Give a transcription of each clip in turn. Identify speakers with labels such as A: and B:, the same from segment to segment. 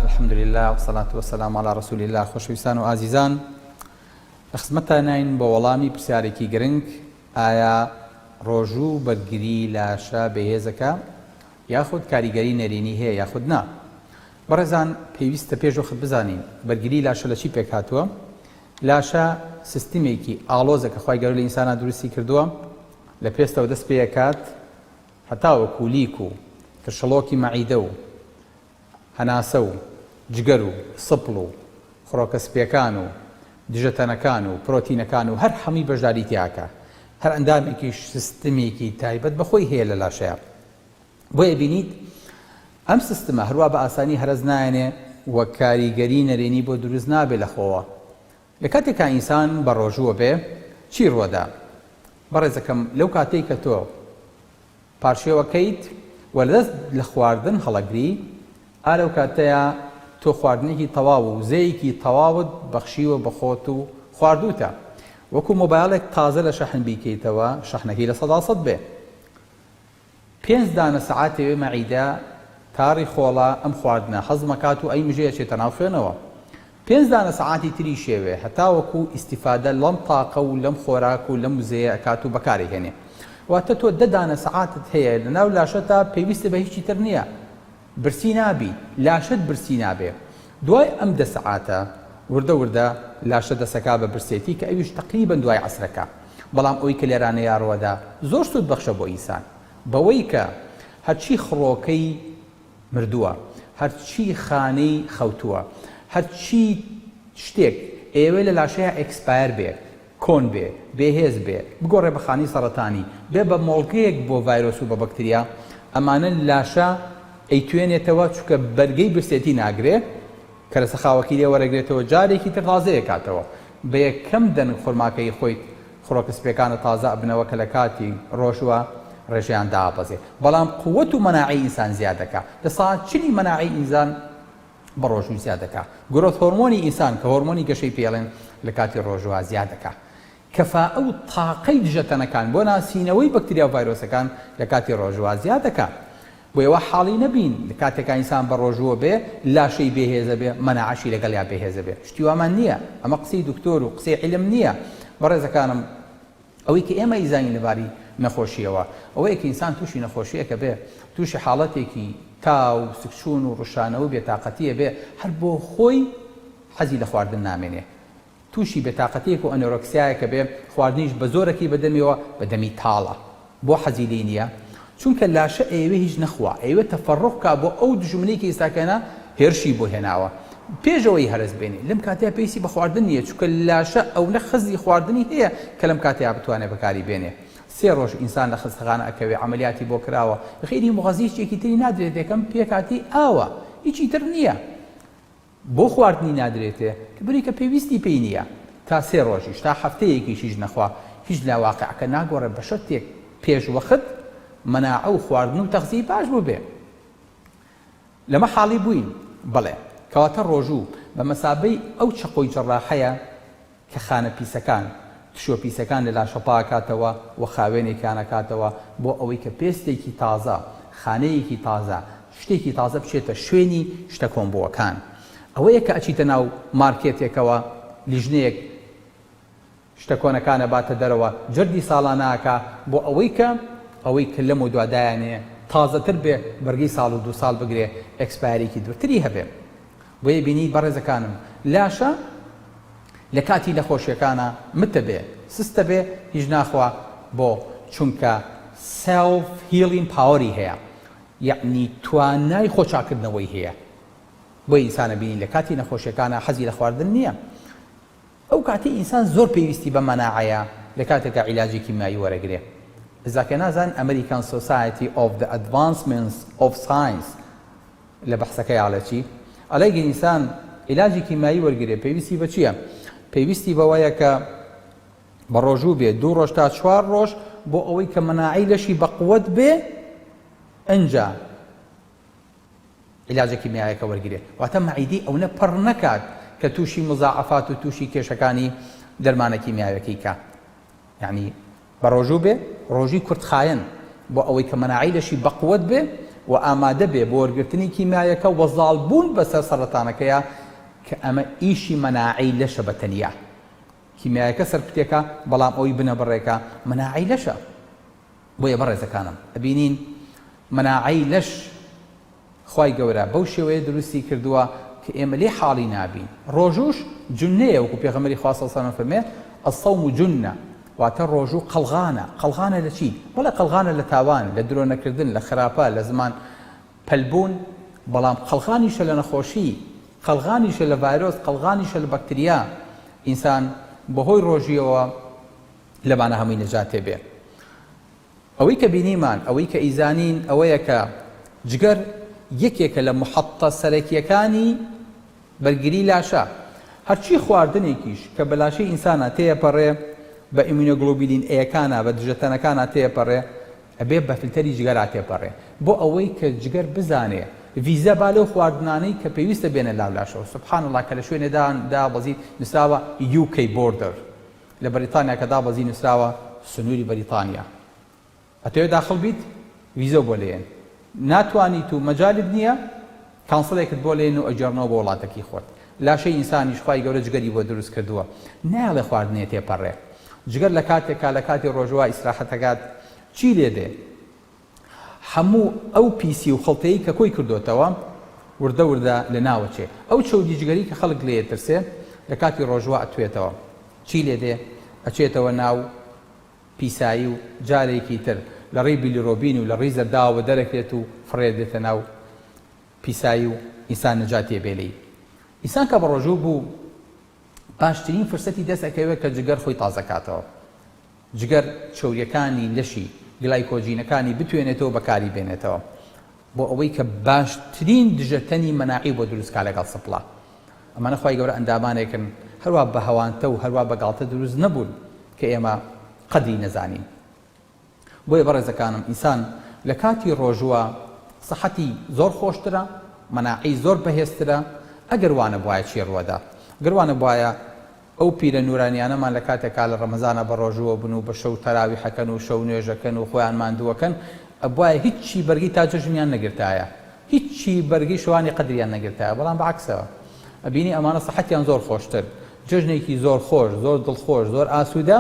A: الحمد لله والصلاة والسلام على رسول الله. خۆشەویستان و ئازیزان، خزمەتتان ناین بە وەڵامی پرسیارێکی گرنگ: ئایا ڕۆژوو بەرگری لاشە بەهێزەکە یاخود کاریگەری نەرێنی هەیە یاخود نا؟ بەڕێزان، پێویستە پێشوەخت بزانین بەرگری لاشە لە چی پێک هاتووە. لاشە سیستمێکی ئاڵۆزە کە خوای گەورە لە ئینسانە دروستی کردووە، لە پێستەوە دەست پێ دەکات هەتا وەکو لیک و کشەڵۆکی مەعیدە و هەناسە و جگەر و سپڵ و خڕۆکە سپیەکان و دژەتەنەکان و پرۆتینەکان و هەر هەمووی بەشداری تیاکە. هەر ئەندامێکیش سیستمێکی تایبەت بەخۆی هەیە لە لاشەیە. بۆیە بینیت ئەم سیستمە هەروە بە ئاسانی هەرز نایەنێ وە کاریگەری نەرێنی بۆ دروست نابێ لەخۆوە. لە کاتێکا ئینسان بە ڕۆژووە بێ چی ڕۆدا؟ بەڕێزەکەم، لەو کاتێک کە تۆ پارشێوەکەیت وەردەست لە خواردن هەڵەگری، ئالەو کاتەیە تۆ خواردنێکی تەواو و وزەیەکی تەواوت بەخشیوە بە خۆت و خواردوتە. وەکو مۆبایلێک تازە لە شەحن بیکەیتەوە، شەحنەکەی لە 100% بێ، 5 دانە سەعاتێ مەعیدە تاڕی خۆڵە ئەم خواردنە حەزمەکات و ئەی مژەیە چێتە ناو خوێنەوە. 5 دانە سەعاتی تری شێوێ هەتا وەکو ئیستیفادە لەم تاقە و لەم خۆراک و لەم وزەیە ئەکات و بەکارێهێنێ. واتە تۆ 10 دانە سەعاتت هەیە لە ناو لاشەتا، پێویستە بە هیچی تر نییە، برسی نابی، لاشت برسی نابێ. دوای ئەم 10 سەعاتە وردە وردە لاشە دەسەکا بە برسێتی کە ئەویش تقریبەن دوای عەسرەکە. بەڵام ئەوی کە لێرانە یاڕوەدا زۆر سوود بەخشە بۆ ئینسان، بەوەی کە هەرچی خڕۆکەی مردووە، هەرچی خانەی خەوتووە، هەرچی شتێک ئێوە لە لاشەیە ئەکسپایر بێ، کۆن بێ، بێهێز بێ، بگۆڕێ بە خانی سەرەتانی، بێ بە مۆڵکەیەک بۆ ڤایرۆس و بە بەکتریا، ئەمانە لاشە ئەیتوێنێتەوە، چونکە بەرگەی برسێتی ناگرێ کە لە سەخاوەکی لێ وەرەگرێتەوە، جارێکی تر تازەیە کاتەوە. بە یەکەم دەن خورماکەی خۆی خڕۆکە سپیەکانە تازە ئەبنەوە کە لە کاتی ڕۆژوە ڕێژەیان دابەزێ. بەڵام قووەت و مەناعی ئینسان زیاد دەکا. لە ساعت چلی مەناعی ئینسان بە ڕۆژوو زیاد دەکا. گرۆت هۆرمۆنی ئینسان کە هۆرمۆنی گەشەی پێڵێن لە کاتی ڕۆژوە زیاد دەکا. کەفاءە و تاقەی دژەتەنەکان بۆ ناسینەوەی بەکتریا و ڤایرۆسەکان لە کاتی ڕۆژوە زیاد دەکا. بۆ ئێوە حاڵی نەبین لە کاتێکا ئینسان بە ڕۆژووە بێ لاشەی بێهێزە بێ، مەناعەشی لەگەڵ یا بێهێزە بێ. شتی وامان نییە، ئەمە قسەی دکتۆر و قسەی عیلم نییە. بەڕێزەکانم، ئەوەی کە ئێمە ئیزانی لەباری نەخۆشیەوە، ئەوەیە کە ئینسان تووشی نەخۆشیەکە بێ، تووشی حاڵەتێکی تاو سکشون و ڕشانەوە بێتاقەتیە بێ، هەر بۆ خۆی حەزی لە خواردن نامێنێ. تووشی بێتاقەتیەک و ئەنۆرەکسیایەکە بێ، خواردنیش بە زۆرەکی بەدەمیەوە بەدەمی تاڵە، بۆ حەزی لێ نییە. چونکە لاشە ئێوە هیچ نەخوا، ئێوە تەفەڕۆکا بۆ ئەو دژمنەی کە ئێستاکەنە هێرشی بۆ هێناوە پێشەوەی هەرس بێنێ. لەم کاتەیە پێویستی بە خواردن نییە، چونکە لاشە ئەو نەخەزی خواردنی هەیە کە لەم کاتەیە بتوانێت بەکاری بێنێ. 3 ڕۆژ ئینسان لە خستەخانە ئەکەوێ، عەمەلیاتی بۆ کراوە، خێری مغەزییەکی تری نادرێت، یەکەم پێکاتی ئاوە، هیچی تر نییە. بۆ خواردنی نادرێتێ کە بریکە پێویستی پێی نییە. تا 3 ڕۆژیش تا هەفتەیەکیشیش نەخوا، هیچ لا واقعکە ناگۆڕێ بە شەتێک پێش وەخت مەناعە و خواردن و تەغذیەی باش بوو بێ. لەمە حاڵی بووین، بەڵێ کەواتە ڕۆژوو بە مەسابەی ئەو چەقۆی جەڕاحەیە کە خانە پیسەکان، تشۆ پیسەکان لە لاشە پاکاتەوە و خاوێنێکیانەکاتەوە بۆ ئەوەی کە پێستێکی تازە، خانەیەکی تازە، شتێکی تازە بچێتە شوێنی شتە کۆمبووەکان. ئەوەیە کە ئەچیتە ناو مارکێتێکەوە، لیژنەیەک شتە کۆنەکانە باتە دەرەوە، جردی ساڵاناکە بۆ ئەوەی کە لەم و دوادایانێ تازەتر بێ، بەرگەی ساڵ و 2 ساڵ بگرێ، ئەکسپایرێکی دوورتری هەبێ. بۆیە بینی بەڕێزەکانم، لاشە لە کاتی نەخۆشیەکانە متە بێ، سستە بێ، هیچ ناخوا، بۆ چونکە سێلف هیلین پاوەری هەیە، یعنی توانای خۆچاکردنەوەی هەیە. بۆی ئینسانە بینی لە کاتی نەخۆشیەکانە حەزی لە خواردن نییە. ئەو کاتی ئینسان زۆر پێویستی بە مەناعەیە لە کاتێکە عیلاجی کیمیایی وەرەگرێ. ئێزاکە نازان ئەمریکان سۆسایەتی ئۆف دە ئەدڤانسمنتس ئۆف ساینس لە بەحسەکەی ئاڵە چی؟ ئەڵێگە ئینسان عیلاجی کیمیایی وەرگرێ پێویستی بە چییە؟ پێویستی بەوەیە کە بە ڕۆژوو بێ 2 ڕۆژ تا 4 ڕۆژ بۆ ئەوەی کە مەناعی لەشی بەقووەت بێ، ئەنجا عیلاجە کیمیاییەکە وەرگرێ. واتە مەعیدەی ئەوە پڕ نەکات کە تووشی مزاعەفات و تووشی کێشەکانی دەرمانە کیمیاویەکەی کە، یعنی بە ڕۆژوو بێ، ڕۆژی کورتخایەن بۆ ئەوەی کە مەناعی لەشی بەقووەت بێ و ئامادە بێ بۆ وەرگرتنی کیمیایەکە وەزاڵبوون بەسەر سەرەتانەکەیە کە ئەمە ئیشی مەناعەی لەشە بە تەنیا کیمیایەکە سەرکوتێکە بەڵام ئەوی بنە بڕێکە مەناعەی لەشە بۆیە بەڕێزەکانم ئەبینین مەناعەی لەش خوای گەورە بەو شێوەیە دروستی کردووە کە ئێمە لێ حاڵی نابین ڕۆژوش جونەیە وەکو پێغەمبەری خوا صلی الله علیه و سلم فەرمێ الصوم جنة واتە ڕۆژوو قەڵغانە لە چی؟ بەڵێ قەڵغانە لە تاوان لە درۆ نەکردن لە خراپە لە زمان پەلبوون بەڵام قەڵغانیشە لە نەخۆشی قەڵغانیشە لە ڤایرۆس قەڵغانیشە لە بەکتریا ئینسان بەهۆی ڕۆژیەوە لەمانە هەمووی نەجات تێبێ ئەوەی کە بینیمان ئەوەی کە ئیزانین ئەوەیە کە جگەر یەکێکە لە محەتە سەرەکیەکانی بەرگری لاشە هەرچی خواردنێکیش کە بە لاشەی ئینسانە تێپەڕێ بە ئیمینۆگلۆبیلین ئەیەکانە بە دژەتەنەکانە تێپەڕێ ئەبێ بە فیلتەری جگەرا تێپەڕێ بۆ ئەوەی کە جگەر بزانێ ڤیزە با لەو خواردنانەی کە پێویستە بێنە لاو لاشەوە سبحان الله کە لە شوێنێدا دابەزی نووسراوە UK بۆردەر لە بەریتانیا کە دابەزی نووسراوە سنووری بەریتانیا ئەتەوێت داخڵ بیت ڤیزە بۆ لێن ناتوانیت و مەجالت نییە کانسڵێکت بۆ لێن و ئەجێڕنەوە بۆ وڵاتەکەی خۆت لاشەی ئینسانیش خوای گەورە جگەری بۆ دروست کردووە نایڵێ خواردنێ تێپەڕێ جگەر لە کاتێکا لە کاتی ڕۆژوە ئیسراحەتەکات چی لێ دێ هەموو ئەو پیسی و خەڵتەیی کە کۆی کردوتەوە وردە وردە لە ناوەچێ ئەو چەودی جگەری کە خەڵک لێ ترسێ لە کاتی ڕۆژوە ئەتوێتەوە چی لێ دێ ئەچێتەوە ناو پیسایی و جارێکی تر لە ڕێی بیلیرۆبین و لە ڕێی زەرداوە دەرەکرێت و فڕێ دێتە ناو پیسایی و ئینسان نەجاتێ بێلەی ئینسان کە بە ڕۆژوو بوو باشترین فرسەتی دەستەکەوێت کە جگەر خۆی تازەکاتەوە جگەر چۆریەکانی لەشی گلایکۆجینەکانی بتوێنێتەوە بەکاری بێنێتەوە بۆ ئەوەی کە باشترین دژەتەنی مەناعی بۆ دروستکا لەگەڵ سپڵا ئەمانە خوای گەورە ئەندامانێکن هەروە بە هەوانتە و هەروە بە گاڵتە دروست نەبوون کە ئێمە قەدری نەزانین بۆیە بەڕێزەکانم ئینسان لە کاتی ڕۆژوە سەحەتی زۆر خۆشترە مەناعی زۆر بەهێزترە ئەگەر وانە بواە چێڕوەدا گەروانە بواە ئەو پیرە نورانیانەمان لە کاتێکا لە ڕەمەزانە بە ڕۆژوە بن و بە شەو تەراوی حەکەن و شەو نوێژەکەن و خۆیان ماندووەکەن ئەبواە هیچی بەرگی تاجەژنیان نەگرتایە هیچی بەرگی شوانی قەدریان نەگرتایە بەڵام بەعکسەوە ئەبینی ئەمانە سەحەتیان زۆر خۆشتر جژنێکی زۆر خۆش زۆر دڵخۆش زۆر ئاسوودە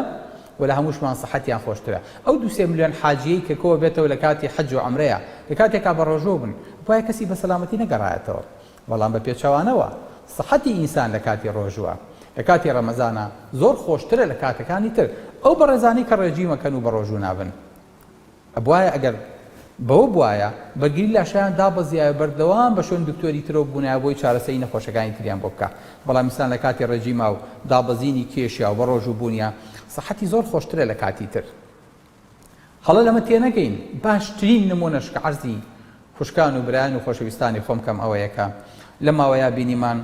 A: و لە هەمووشمان سەحەتیان خۆشترە ئەو 2 ملیۆن حاجیەی کە کۆ بێتەوە لە کاتی حەج و عومرەیە لە کاتێکا بە ڕۆژوو بن بۆیە کەسی بە سەلامەتی نەگەڕایەتەوە بەڵام بە پێچەوانەوە سەحەتی ئینسان لە کاتی ڕۆژووە لە کاتی ڕەمەزانە زۆر خۆشترە لە کاتەکانی تر ئەو بەڕێزانی کە ڕێژیمەکەن و بە ڕۆژوو نابن ئەبوایە ئەگەر بەوە بواە بەرگری لاشیان دابەزیایە بەردەوام بە شوێن دکتۆری ترۆ بوونایە بۆی چارەسەری نەخۆشەکانی تریان بۆ بکە بەڵام ئینسان لە کاتی ڕێژیما و دابەزینی کێشیا و بە ڕۆژوو بوونیە سەحەتی زۆر خۆشترە لە کاتی تر هەڵە لەمە تێنەگەین باشترین نمونەش کە عەرزی خوشکان و برایان و خۆشەویستانی خۆم کەم ئەوەیەکە لە ماوەیە بینیمان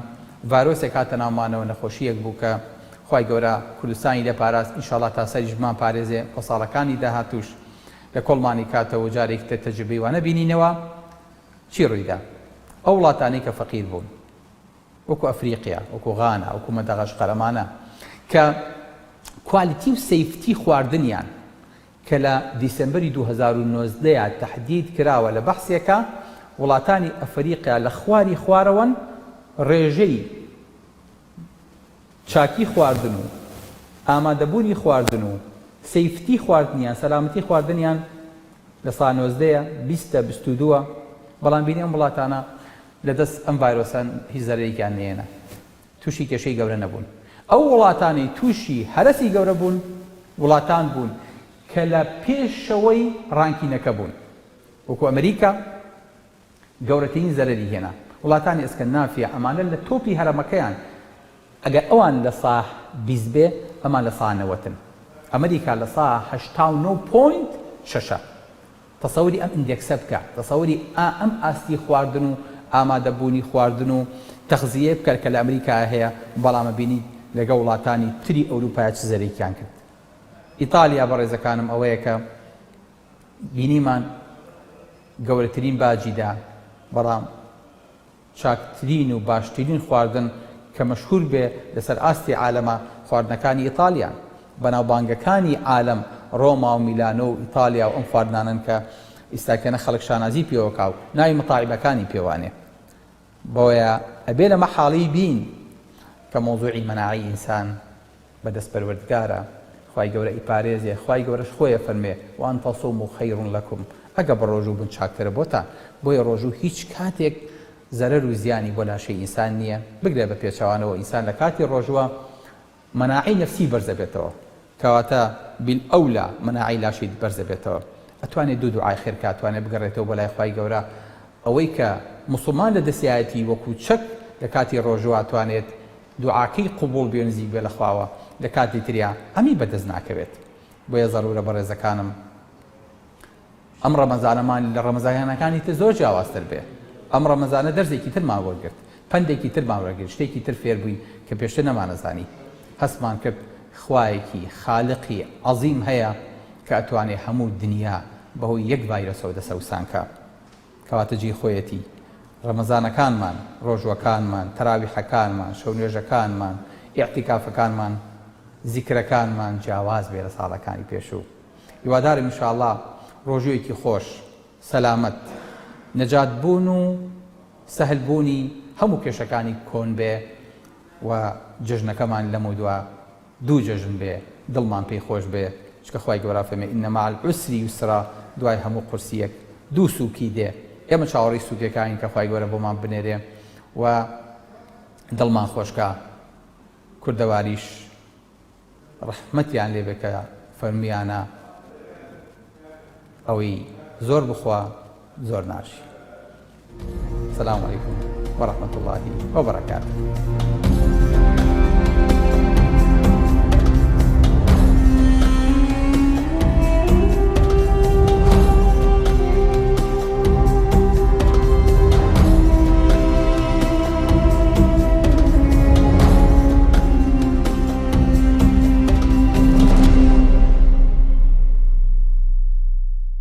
A: ڤایرۆسێک هاتە ناومانەوە نەخۆشیەک بوو کە خوای گەورە کوردستانی لێپاراست ئینشاڵڵا تا سەریش بمان پارێزێ بۆ ساڵەکانی داهاتوش لە کۆڵمانی کاتەوە جارێک تر تەجربەی وانە بینینەوە چی ڕوویدا ئەو وڵاتانەی کە فەقیر بوون وەکو ئەفریقیا وەکو غانا وەکو مەدەغەشقەر ئەمانە کە کوالیتی و سەیفتی خواردنیان کە لە دیسەمبەری 2019 تەحدید کراوە لە بەحسێکە وڵاتانی ئەفریقیا لە خواری خوارەوەن ڕێژەی چاکی خواردن و ئامادەبوونی خواردن و سەیفتی خواردنیان سەلامەتی خواردنیان لە ساڵ 2022 بەڵام بینی ئەم وڵاتانە لەدەست ئەم ڤایرۆسان هیچ زەرەرێکیان نێنە تووشی کێشەی گەورە نەبوون ئەو وڵاتانی تووشی هەرەسی گەورە بوون وڵاتان بوون کە لە پێشەوەی ڕانکینەکە بوون وەکو ئەمریکا گەورەترین زەرەری هێنا وڵاتانی ئەسکەندنافیا ئەمانە لە تۆپی هەرەمەکەیان ئەگەر ئەوان لە ساح 20 بێ ئەمان لە ساح 90 ئەمریکا لە ساح 89.6 تەسەوری ئەم ئیندێکسە بکە تەسەوری ئەم ئاستی خواردن و ئامادەبوونی خواردن و تەغزیە بکە کە لە ئەمریکا هەیە بەڵامە بینی لەگە وڵاتانی تری ئەوروپای چ زەرێکیان کرد ئیتالیا بەڕێزەکانم ئەوەیە کە بینیمان گەورەترین باجیدا بەڵام چاکترین و باشترین خواردن کە مەشهور بێ لەسەر ئاستی عالەمە خواردنەکانی ئیتالیان بەناوبانگەکانی عالەم ڕۆما و میلانۆ و ئیتالیا و ئەم خواردنانن کە ئیساکەنە خەڵک شانازی پێوە کاو ناوی مەتاعیبەکانی پێوانێ بۆیە ئەبێ لە مەحاڵی بین کە مۆزوعی مەناعی ئینسان بەدەست پەروەردگارە خوای گەورە ئیپارێزێ خوای گەورەش خۆیە فەرمێ وان تەصوموا خەیڕ لەکم ئەگە بە ڕۆژوو بن چاکترە بۆتان بۆیە ڕۆژوو هیچ کاتێک زەرەر و زیانی بۆ لاشەی ئینسان نییە بگرێ بە پێچەوانەوە ئینسان لە کاتی ڕۆژوە مەناعی نەفسی بەرزە بێتەوە کەواتە بالئەولا مەناعی لاشەی بەرزە بێتەوە ئەتوانێت دوو دوعای خێرکە ئەتوانێت بگەڕێتەوە بۆ لای خوای گەورە ئەوەی کە موسڵمان لە دەستیایەتی وەکو چەک لە کاتی ڕۆژوە ئەتوانێت دوعاکەی قبوڵ بێ نزیک بێ لە خواوە لە کاتی تریا ئەمی بەدەست ناکەوێت بۆیە زەرورە بەڕێزەکانم ئەم ڕەمەزانەمان لە ڕەمەزانەکانی تر زۆر جیاوازتر بێ ئەم ڕەمەزانە دەرزێکی ترمان وەرگرت پندێکی ترمان وەرگرت شتێکی تر فێر بووی کە پێشتر نەمانەزانی هەستمان کرد خوایەکی خالقی عەزیم هەیە کە ئەتوانێت هەموو دنیا بەهۆی یەک ڤایرۆسەوە دەسەوسانکە کەواتە جێی خۆیەتی ڕەمەزانەکانمان ڕۆژوەکانمان تەراویحەکانمان شەونێژەکانمان ئیعتیکافەکانمان زیکرەکانمان جیاواز بێ لە ساڵەکانی پێشوو هیوادارم ئینشاءڵڵا ڕۆژوویەکی خۆش سەلامەت نەجات بوون و سەهل بوونی هەموو کێشەکانی کۆن بێ و جژنەکەمان لەمە دووە دوو جژن بێ دڵمان پێی خۆش بێ چکە خوای گەورە فەرمێ ئینە مع العسر یوسرا دوای هەموو قورسیەک دوو سووکی دێ ئێمە چاوەڕێی سووکەکانی کە خوای گەورە بۆمان بنێرێ و دڵمان خۆشکە کوردەواریش ڕەحمەتیان لێ بێ کە فەرمیانە ئەوەی زۆر بخوا زۆر ناشی. السلام عليكم ورحمة الله وبركاته.